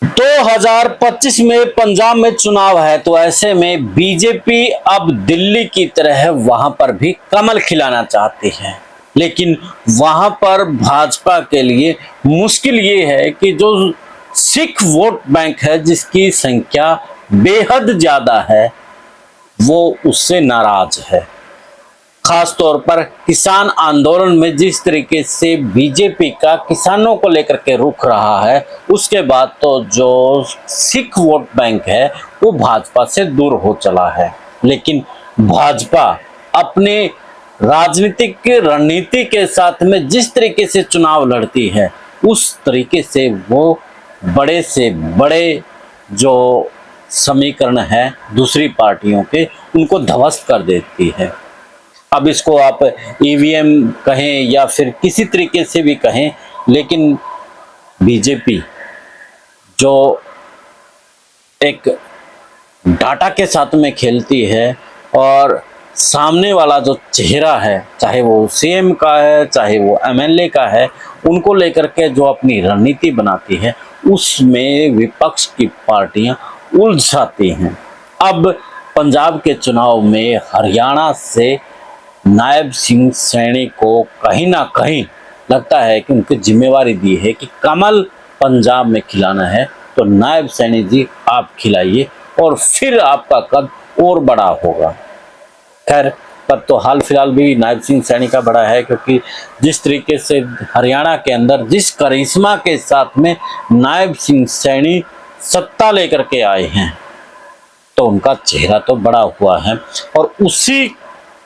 2025 में पंजाब में चुनाव है, तो ऐसे में बीजेपी अब दिल्ली की तरह वहां पर भी कमल खिलाना चाहती है। लेकिन वहां पर भाजपा के लिए मुश्किल ये है कि जो सिख वोट बैंक है, जिसकी संख्या बेहद ज्यादा है, वो उससे नाराज है। खास तौर पर किसान आंदोलन में जिस तरीके से बीजेपी का किसानों को लेकर के रुख रहा है, उसके बाद तो जो सिख वोट बैंक है वो भाजपा से दूर हो चला है। लेकिन भाजपा अपने राजनीतिक रणनीति के साथ में जिस तरीके से चुनाव लड़ती है, उस तरीके से वो बड़े से बड़े जो समीकरण है दूसरी पार्टियों के, उनको ध्वस्त कर देती है। अब इसको आप ईवीएम कहें या फिर किसी तरीके से भी कहें, लेकिन बीजेपी जो एक डाटा के साथ में खेलती है और सामने वाला जो चेहरा है, चाहे वो सीएम का है चाहे वो एमएलए का है, उनको लेकर के जो अपनी रणनीति बनाती है, उसमें विपक्ष की पार्टियां उलझ जाती हैं। अब पंजाब के चुनाव में हरियाणा से नायब सिंह सैनी को कहीं ना कहीं लगता है कि उनकी जिम्मेवारी दी है कि कमल पंजाब में खिलाना है, तो नायब सैनी जी आप खिलाइए और फिर आपका कद और बड़ा होगा। खैर, कद तो हाल फिलहाल भी नायब सिंह सैनी का बड़ा है, क्योंकि जिस तरीके से हरियाणा के अंदर जिस करिश्मा के साथ में नायब सिंह सैनी सत्ता लेकर के आए हैं, तो उनका चेहरा तो बड़ा हुआ है। और उसी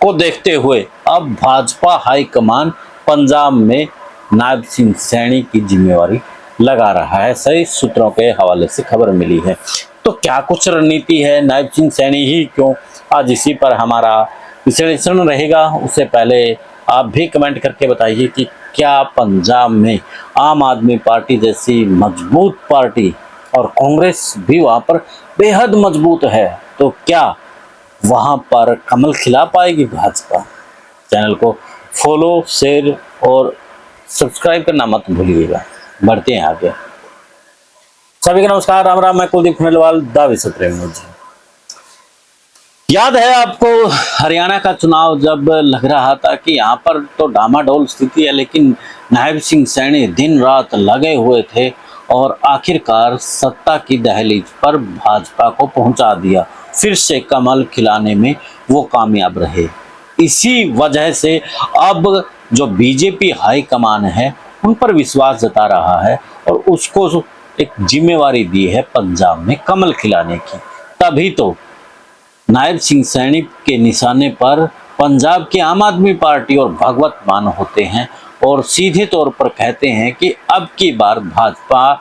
को देखते हुए अब भाजपा हाईकमान पंजाब में नायब सिंह सैनी की जिम्मेवारी लगा रहा है। सही सूत्रों के हवाले से खबर मिली है। तो क्या कुछ रणनीति है, नायब सिंह सैनी ही क्यों, आज इसी पर हमारा विश्लेषण रहेगा। उससे पहले आप भी कमेंट करके बताइए कि क्या पंजाब में आम आदमी पार्टी जैसी मजबूत पार्टी और कांग्रेस भी वहां पर बेहद मजबूत है, तो क्या वहां पर कमल खिला पाएगी भाजपा। चैनल को फॉलो, शेयर और सब्सक्राइब करना मत भूलिएगा। बढ़ते हैं आगे। सभी को नमस्कार, राम राम। मैं कुलदीप खंडेलवाल, दा विश्व प्रेमी जी। याद है आपको हरियाणा का चुनाव जब लग रहा था कि यहाँ पर तो डामाडोल स्थिति है, लेकिन नायब सिंह सैनी दिन रात लगे हुए थे और आखिरकार सत्ता की दहलीज पर भाजपा को पहुंचा दिया। फिर से कमल खिलाने में वो कामयाब रहे। इसी वजह से अब जो बीजेपी हाईकमान है उन पर विश्वास जता रहा है और उसको एक जिम्मेवारी दी है पंजाब में कमल खिलाने की। तभी तो नायब सिंह सैनी के निशाने पर पंजाब की आम आदमी पार्टी और भगवत मान होते हैं और सीधे तौर पर कहते हैं कि अब की बार भाजपा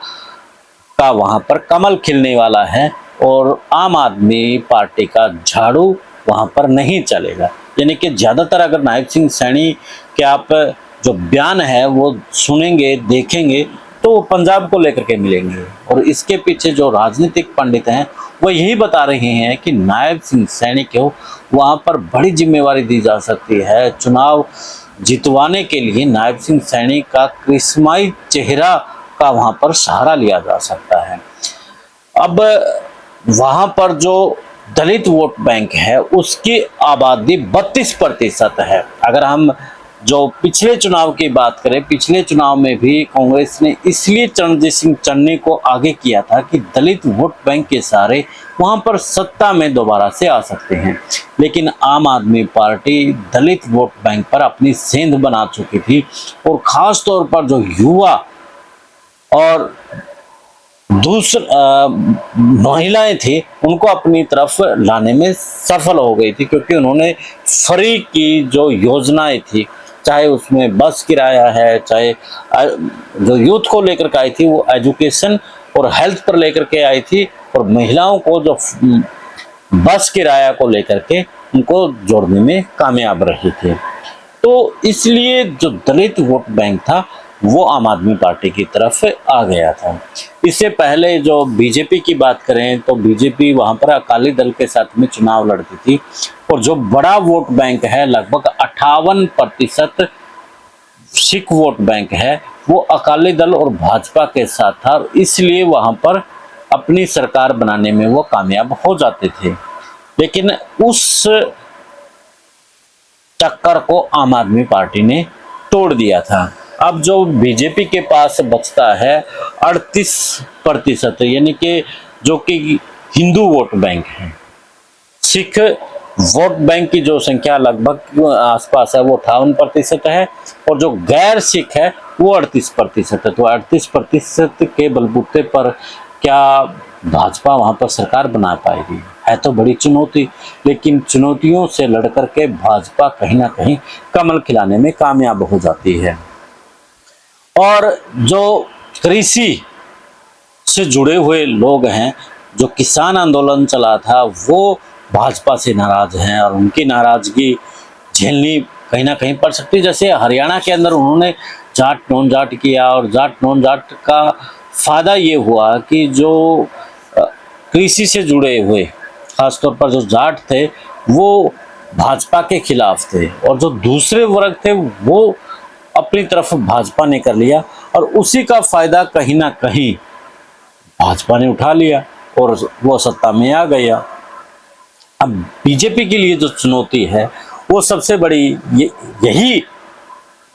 का वहां पर कमल खिलने वाला है और आम आदमी पार्टी का झाड़ू वहां पर नहीं चलेगा। यानी कि ज्यादातर अगर नायब सिंह सैनी के आप जो बयान है वो सुनेंगे, देखेंगे, तो वो पंजाब को लेकर के मिलेंगे। और इसके पीछे जो राजनीतिक पंडित हैं वो यही बता रहे हैं कि नायब सिंह सैनी को वहां पर बड़ी जिम्मेवारी दी जा सकती है। चुनाव जितवाने के लिए नायब सिंह सैनी का करिश्माई चेहरा का वहां पर सहारा लिया जा सकता है। अब वहां पर जो दलित वोट बैंक है उसकी आबादी 32% है। अगर हम जो पिछले चुनाव की बात करें, पिछले चुनाव में भी कांग्रेस ने इसलिए चरणजीत सिंह चन्नी को आगे किया था कि दलित वोट बैंक के सारे वहां पर सत्ता में दोबारा से आ सकते हैं। लेकिन आम आदमी पार्टी दलित वोट बैंक पर अपनी सेंध बना चुकी थी और खास तौर पर जो युवा और दूसरा महिलाएं थी उनको अपनी तरफ लाने में सफल हो गई थी, क्योंकि उन्होंने फ्री की जो योजनाएं थी, चाहे उसमें बस किराया है, चाहे जो यूथ को लेकर के आई थी वो एजुकेशन और हेल्थ पर लेकर के आई थी, और महिलाओं को जो बस किराया को लेकर के उनको जोड़ने में कामयाब रही थी। तो इसलिए जो दलित वोट बैंक था वो आम आदमी पार्टी की तरफ आ गया था। इससे पहले जो बीजेपी की बात करें तो बीजेपी वहां पर अकाली दल के साथ में चुनाव लड़ती थी और जो बड़ा वोट बैंक है लगभग 58% सिख वोट बैंक है वो अकाली दल और भाजपा के साथ था, इसलिए वहां पर अपनी सरकार बनाने में वो कामयाब हो जाते थे। लेकिन उस टक्कर को आम आदमी पार्टी ने तोड़ दिया था। अब जो बीजेपी के पास बचता है 38%, यानी कि जो कि हिंदू वोट बैंक है। सिख वोट बैंक की जो संख्या लगभग आसपास है वो 58% है, और जो गैर सिख है वो 38% है। तो 38% के बलबूते पर क्या भाजपा वहां पर सरकार बना पाएगी? है तो बड़ी चुनौती, लेकिन चुनौतियों से लड़कर के भाजपा कहीं ना कहीं कमल खिलाने में कामयाब हो जाती है। और जो कृषि से जुड़े हुए लोग हैं, जो किसान आंदोलन चला था, वो भाजपा से नाराज हैं और उनकी नाराजगी झेलनी कहीं ना कहीं पड़ सकती है। जैसे हरियाणा के अंदर उन्होंने जाट नॉन जाट किया, और जाट नॉन जाट का फायदा ये हुआ कि जो कृषि से जुड़े हुए खासतौर पर जो जाट थे वो भाजपा के खिलाफ थे, और जो दूसरे वर्ग थे वो अपनी तरफ भाजपा ने कर लिया, और उसी का फायदा कहीं ना कहीं भाजपा ने उठा लिया और वो सत्ता में आ गया। अब बीजेपी के लिए जो चुनौती है वो सबसे बड़ी यही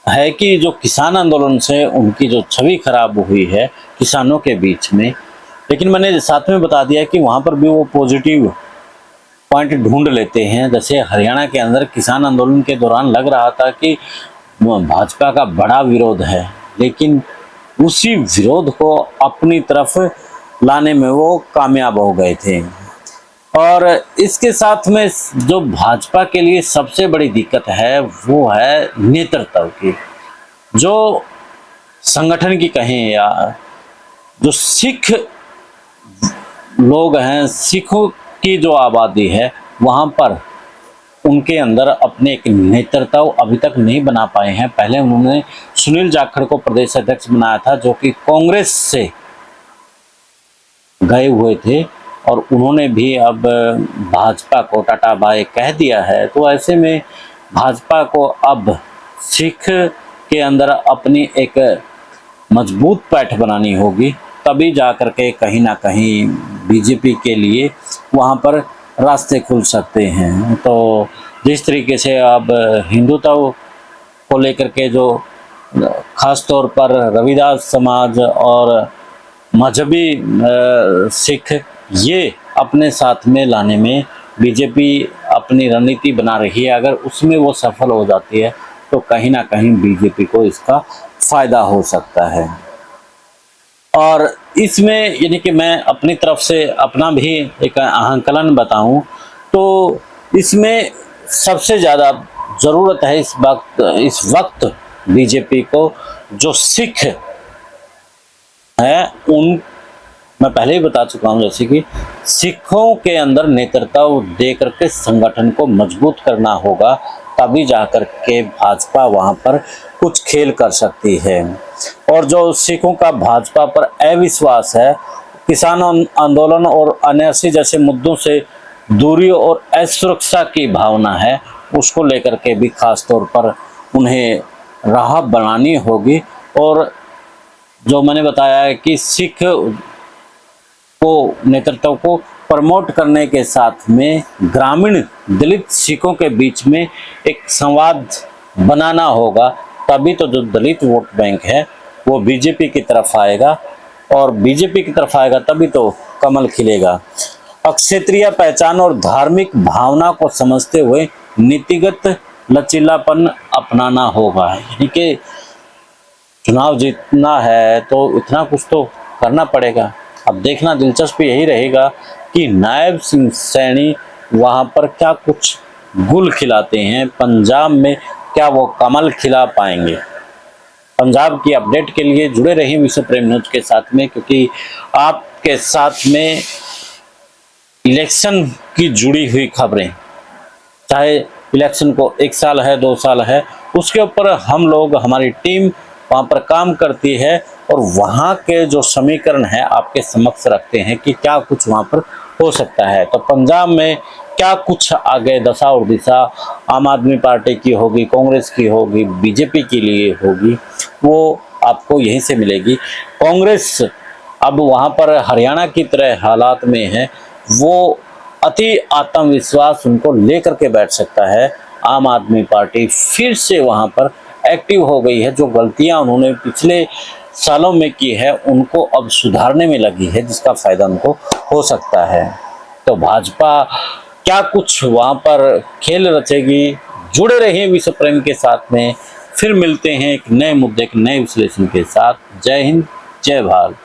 है कि जो किसान आंदोलन से उनकी जो छवि खराब हुई है किसानों के बीच में, लेकिन मैंने साथ में बता दिया कि वहाँ पर भी वो पॉजिटिव पॉइंट ढूंढ लेते हैं। जैसे हरियाणा के अंदर किसान आंदोलन के दौरान लग रहा था कि भाजपा का बड़ा विरोध है, लेकिन उसी विरोध को अपनी तरफ लाने में वो कामयाब हो गए थे। और इसके साथ में जो भाजपा के लिए सबसे बड़ी दिक्कत है वो है नेतृत्व की। जो संगठन की कहें या जो सिख लोग हैं, सिखों की जो आबादी है, वहाँ पर उनके अंदर अपने एक नेतृत्व अभी तक नहीं बना पाए हैं। पहले उन्होंने सुनील जाखड़ को प्रदेश अध्यक्ष बनाया था, जो कि कांग्रेस से गए हुए थे, और उन्होंने भी अब भाजपा को टाटा बाय कह दिया है। तो ऐसे में भाजपा को अब सिख के अंदर अपनी एक मजबूत पैठ बनानी होगी, तभी जा कर के कहीं ना कहीं बीजेपी के लिए वहाँ पर रास्ते खुल सकते हैं। तो जिस तरीके से अब हिंदुत्व को लेकर के जो खास तौर पर रविदास समाज और मजहबी सिख ये अपने साथ में लाने में बीजेपी अपनी रणनीति बना रही है, अगर उसमें वो सफल हो जाती है तो कहीं ना कहीं बीजेपी को इसका फायदा हो सकता है। और इसमें यानी कि मैं अपनी तरफ से अपना भी एक आंकलन बताऊं तो इसमें सबसे ज़्यादा ज़रूरत है इस वक्त बीजेपी को जो सिख है उन, मैं पहले ही बता चुका हूं, जैसे कि सिखों के अंदर नेतृत्व दे करके संगठन को मजबूत करना होगा, तभी जाकर के भाजपा वहां पर कुछ खेल कर सकती है। और जो सिखों का भाजपा पर अविश्वास है, किसान आंदोलन और एनआरसी जैसे मुद्दों से दूरी और असुरक्षा की भावना है, उसको लेकर के भी खास तौर पर उन्हें राह बनानी होगी। और जो मैंने बताया है कि सिख को नेतृत्व को प्रमोट करने के साथ में ग्रामीण दलित सिखों के बीच में एक संवाद बनाना होगा, तभी तो जो दलित वोट बैंक है वो बीजेपी की तरफ आएगा, और बीजेपी की तरफ आएगा तभी तो कमल खिलेगा। क्षेत्रीय पहचान और धार्मिक भावना को समझते हुए नीतिगत लचीलापन अपनाना होगा। यानी कि चुनाव जीतना है तो इतना कुछ तो करना पड़ेगा। अब देखना दिलचस्प यही रहेगा कि नायब सिंह सैनी वहां पर क्या कुछ गुल खिलाते हैं, पंजाब में क्या वो कमल खिला पाएंगे। पंजाब की अपडेट के लिए जुड़े रहिए विश्व प्रेम न्यूज के साथ में, क्योंकि आपके साथ में इलेक्शन की जुड़ी हुई खबरें, चाहे इलेक्शन को 1 साल है 2 साल है, उसके ऊपर हम लोग, हमारी टीम वहाँ पर काम करती है और वहाँ के जो समीकरण है आपके समक्ष रखते हैं कि क्या कुछ वहाँ पर हो सकता है। तो पंजाब में क्या कुछ आगे दशा और दिशा आम आदमी पार्टी की होगी, कांग्रेस की होगी, बीजेपी के लिए होगी, वो आपको यहीं से मिलेगी। कांग्रेस अब वहाँ पर हरियाणा की तरह हालात में है, वो अति आत्मविश्वास उनको लेकर के बैठ सकता है। आम आदमी पार्टी फिर से वहाँ पर एक्टिव हो गई है। जो गलतियाँ उन्होंने पिछले सालों में की है उनको अब सुधारने में लगी है, जिसका फायदा उनको हो सकता है। तो भाजपा क्या कुछ वहाँ पर खेल रचेगी? जुड़े रहिए विश्व प्रेम के साथ में। फिर मिलते हैं एक नए मुद्दे, एक नए विश्लेषण के साथ। जय हिंद, जय भारत।